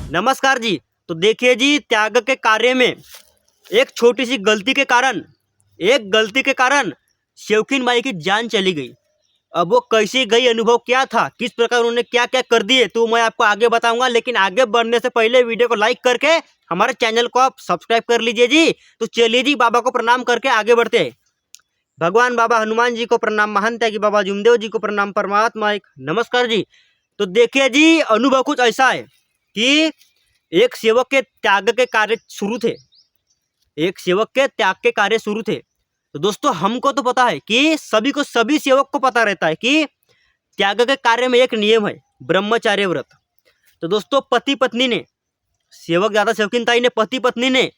नमस्कार जी। तो देखिए जी, त्याग के कार्य में एक छोटी सी गलती के कारण शौकीन बाई की जान चली गई। अब वो कैसी गई, अनुभव क्या था, किस प्रकार उन्होंने क्या क्या कर दिए, तो मैं आपको आगे बताऊंगा। लेकिन आगे बढ़ने से पहले वीडियो को लाइक करके हमारे चैनल को आप सब्सक्राइब कर लीजिए जी। तो चलिए जी, बाबा को प्रणाम करके आगे बढ़ते हैं। भगवान बाबा हनुमान जी को प्रणाम, महान त्यागी बाबा जुमदेव जी को प्रणाम, परमात्मा एक नमस्कार जी। तो देखिए जी, अनुभव कुछ ऐसा है कि एक सेवक के त्याग के कार्य शुरू थे। एक सेवक के त्याग के कार्य शुरू थे। तो दोस्तों, हमको तो पता है कि सभी सेवक को पता रहता है कि त्याग के कार्य में एक नियम है, ब्रह्मचार्य व्रत। तो दोस्तों, पति पत्नी ने, सेवक ज्यादा सेवकिनताई ने, पति पत्नी ने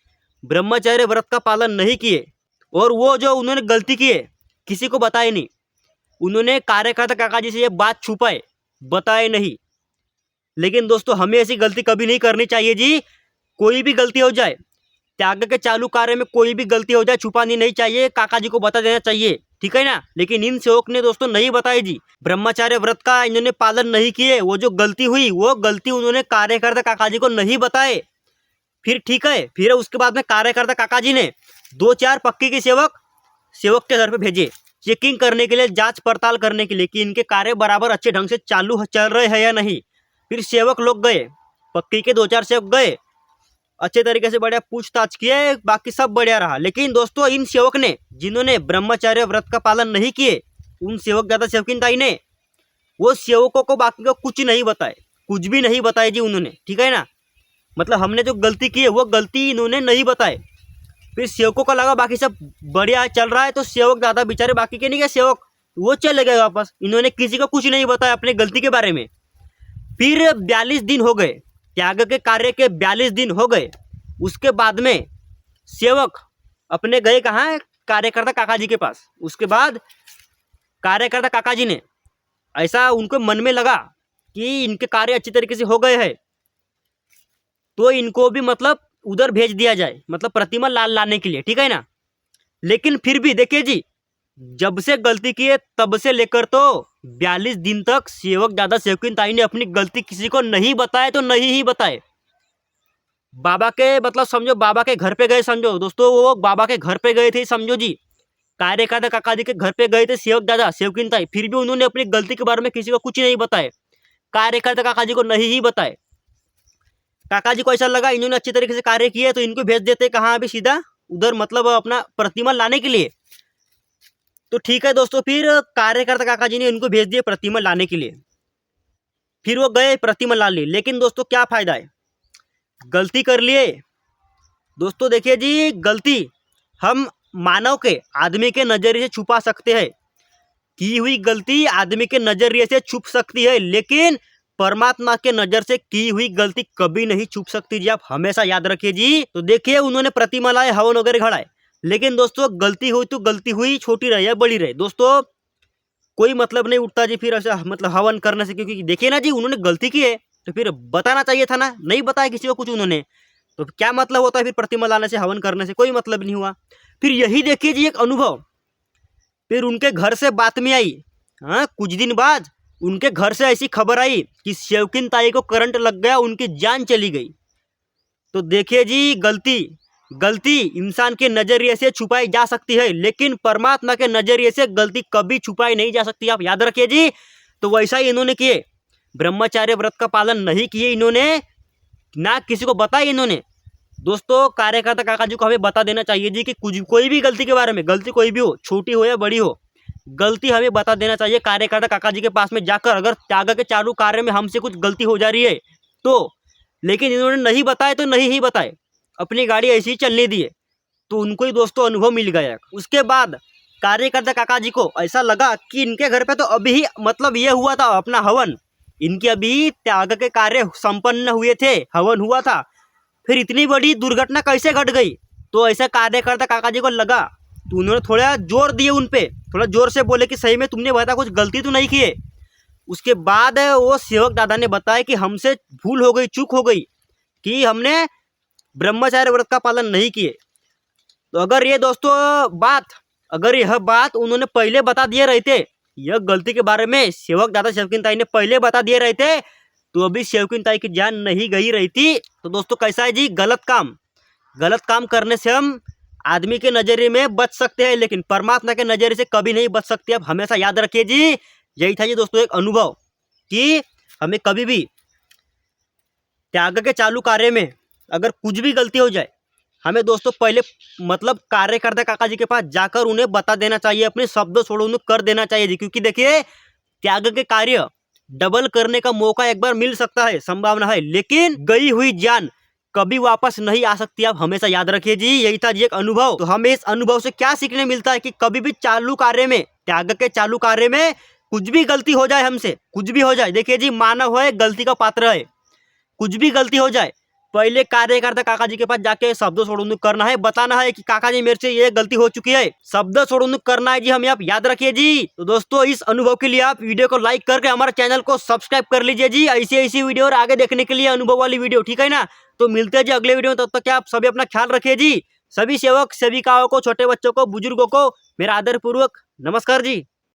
ब्रह्मचार्य व्रत का पालन नहीं किए और वो जो उन्होंने गलती की है किसी को बताए नहीं। उन्होंने कार्यकर्ता काका जी से ये बात छुपाए, बताए नहीं। लेकिन दोस्तों, हमें ऐसी गलती कभी नहीं करनी चाहिए जी। कोई भी गलती हो जाए, त्याग के चालू कार्य में कोई भी गलती हो जाए, छुपानी नहीं चाहिए, काका जी को बता देना चाहिए, ठीक है ना। लेकिन इन सेवक ने दोस्तों नहीं बताई जी, ब्रह्मचार्य व्रत का इन्होंने पालन नहीं किए। वो जो गलती हुई, वो गलती उन्होंने कार्यकर्ता काका जी को नहीं बताए। फिर ठीक है, फिर उसके बाद में कार्यकर्ता काका जी ने 2-4 पक्की के सेवक के घर पे भेजे, चेकिंग करने के लिए, जांच पड़ताल करने के लिए कि इनके कार्य बराबर अच्छे ढंग से चल रहे हैं या नहीं। फिर सेवक लोग गए, पक्की के 2-4 सेवक गए, अच्छे तरीके से बढ़िया पूछताछ किए, बाकी सब बढ़िया रहा। लेकिन दोस्तों, इन सेवक ने, जिन्होंने ब्रह्मचार्य व्रत का पालन नहीं किए, उन सेवक ज्यादा सेवकिनताई ने वो सेवकों को बाकी को कुछ नहीं बताए, कुछ भी नहीं बताए जी उन्होंने, ठीक है ना। मतलब हमने जो गलती की है वो गलती इन्होंने नहीं बताए। फिर सेवकों को लगा बाकी सब बढ़िया चल रहा है, तो सेवक ज्यादा बेचारे बाकी के नहीं गए, सेवक वो चले गए वापस। इन्होंने किसी को कुछ नहीं बताया अपनी गलती के बारे में। फिर 42 दिन हो गए, त्याग के कार्य के 42 दिन हो गए। उसके बाद में सेवक अपने गए कहाँ, कार्यकर्ता काका जी के पास। उसके बाद कार्यकर्ता काका जी ने, ऐसा उनको मन में लगा कि इनके कार्य अच्छी तरीके से हो गए हैं, तो इनको भी मतलब उधर भेज दिया जाए, मतलब प्रतिमा लाने के लिए, ठीक है ना। लेकिन फिर भी देखिए जी, जब से गलती की है तब से लेकर तो 42 दिन तक सेवक दादा सेवकिनताई ने अपनी गलती किसी को नहीं बताए, तो नहीं ही बताए। बाबा के, मतलब समझो बाबा के घर पे गए, समझो दोस्तों, वो बाबा के घर पे गए थे, समझो जी। कार्यकर्ता काका जी के घर पे गए थे सेवक दादा सेवकिनताई, फिर भी उन्होंने अपनी गलती के बारे में किसी को कुछ नहीं बताए, कार्यकर्ता काका जी को नहीं ही बताए। काका जी को ऐसा लगा इन्होंने अच्छी तरीके से कार्य किए, तो इनको भेज देते कहाँ, अभी सीधा उधर, मतलब अपना प्रतिमा लाने के लिए। तो ठीक है दोस्तों, फिर कार्यकर्ता काका जी ने इनको भेज दिए प्रतिमा लाने के लिए। फिर वो गए, प्रतिमा ला ली। लेकिन दोस्तों, क्या फायदा है, गलती कर लिए। दोस्तों देखिए जी, गलती हम मानव के, आदमी के नजरिए से छुपा सकते हैं। की हुई गलती आदमी के नजरिए से छुप सकती है, लेकिन परमात्मा के नजर से की हुई गलती कभी नहीं छुप सकती जी, आप हमेशा याद रखिए जी। तो देखिए, उन्होंने प्रतिमा लाए, हवन वगैरह खड़ाए, लेकिन दोस्तों गलती हुई तो गलती हुई, छोटी रहे या बड़ी रहे, दोस्तों कोई मतलब नहीं उठता जी फिर ऐसा, मतलब हवन करने से। क्योंकि देखिए ना जी, उन्होंने गलती की है तो फिर बताना चाहिए था ना, नहीं बताया किसी को कुछ उन्होंने, तो क्या मतलब होता है फिर प्रतिमा लाने से, हवन करने से कोई मतलब नहीं हुआ। फिर यही देखिए जी, एक अनुभव, फिर उनके घर से बात में आई, हाँ, कुछ दिन बाद उनके घर से ऐसी खबर आई कि सेवकिनताई को करंट लग गया, उनकी जान चली गई। तो देखिए जी, गलती इंसान के नजरिए से छुपाई जा सकती है, लेकिन परमात्मा के नजरिए से गलती कभी छुपाई नहीं जा सकती, आप याद रखिए जी। तो वैसा ही इन्होंने किए, ब्रह्मचार्य व्रत का पालन नहीं किए इन्होंने, ना किसी को बताया इन्होंने। दोस्तों, कार्यकर्ता काका जी को हमें बता देना चाहिए जी कि कोई भी गलती के बारे में, गलती कोई भी हो, छोटी हो या बड़ी हो, गलती हमें बता देना चाहिए कार्यकर्ता काका जी के पास में जाकर। अगर त्याग के चालू कार्य में हमसे कुछ गलती हो जा रही है तो, लेकिन इन्होंने नहीं बताए तो नहीं ही बताए, अपनी गाड़ी ऐसी ही चलने दिए, तो उनको ही दोस्तों अनुभव मिल गया। उसके बाद कार्यकर्ता काका जी को ऐसा लगा कि इनके घर पे तो अभी ही, मतलब ये हुआ था अपना हवन, इनके अभी त्याग के कार्य संपन्न हुए थे, हवन हुआ था, फिर इतनी बड़ी दुर्घटना कैसे घट गई। तो ऐसा कार्यकर्ता काका जी को लगा, तो उन्होंने थोड़ा जोर दिए उन पे, थोड़ा जोर से बोले कि सही में तुमने बताया, कुछ गलती तो नहीं की है। उसके बाद वो सेवक दादा ने बताया कि हमसे भूल हो गई, चूक हो गई, कि हमने ब्रह्मचार्य व्रत का पालन नहीं किए। तो अगर ये दोस्तों अगर यह बात उन्होंने पहले बता दिए रहते, यह गलती के बारे में सेवक दादा सेवकिनताई ने पहले बता दिए रहते, तो अभी शौकीन ताई की जान नहीं गई रहती। तो दोस्तों कैसा है जी, गलत काम करने से हम आदमी के नजरिए में बच सकते हैं, लेकिन परमात्मा के नजरिए से कभी नहीं बच सकते। अब हमेशा याद रखिए जी। यही था जी दोस्तों एक अनुभव कि हमें कभी भी त्याग के चालू कार्य में अगर कुछ भी गलती हो जाए, हमें दोस्तों पहले मतलब कार्यकर्ता काका जी के पास जाकर उन्हें बता देना चाहिए, अपने शब्द छोड़ो उन्हें कर देना चाहिए जी। क्योंकि देखिए त्याग के कार्य डबल करने का मौका एक बार मिल सकता है, संभावना है, लेकिन गई हुई जान कभी वापस नहीं आ सकती। आप हमेशा याद रखिए जी। यही था जी एक अनुभव। तो हमें इस अनुभव से क्या सीखने मिलता है कि कभी भी चालू कार्य में, त्याग के चालू कार्य में कुछ भी गलती हो जाए, हमसे कुछ भी हो जाए, देखिए जी मानव है, गलती का पात्र है, कुछ भी गलती हो जाए पहले कार्यकर्ता काका जी के पास जाके शब्द छोड़ो करना है, बताना है कि काका जी मेरे से ये गलती हो चुकी है, शब्द छोड़ो करना है जी। हमें आप याद रखिए जी। तो दोस्तों इस अनुभव के लिए आप वीडियो को लाइक करके हमारे चैनल को सब्सक्राइब कर लीजिए जी, ऐसी वीडियो और आगे देखने के लिए अनुभव वाली वीडियो, ठीक है ना। तो मिलते हैं जी अगले वीडियो में, तब तक आप सभी अपना ख्याल रखिए जी। सभी सेवक सेविकाओं को, छोटे बच्चों को, बुजुर्गों को मेरा आदर पूर्वक नमस्कार जी।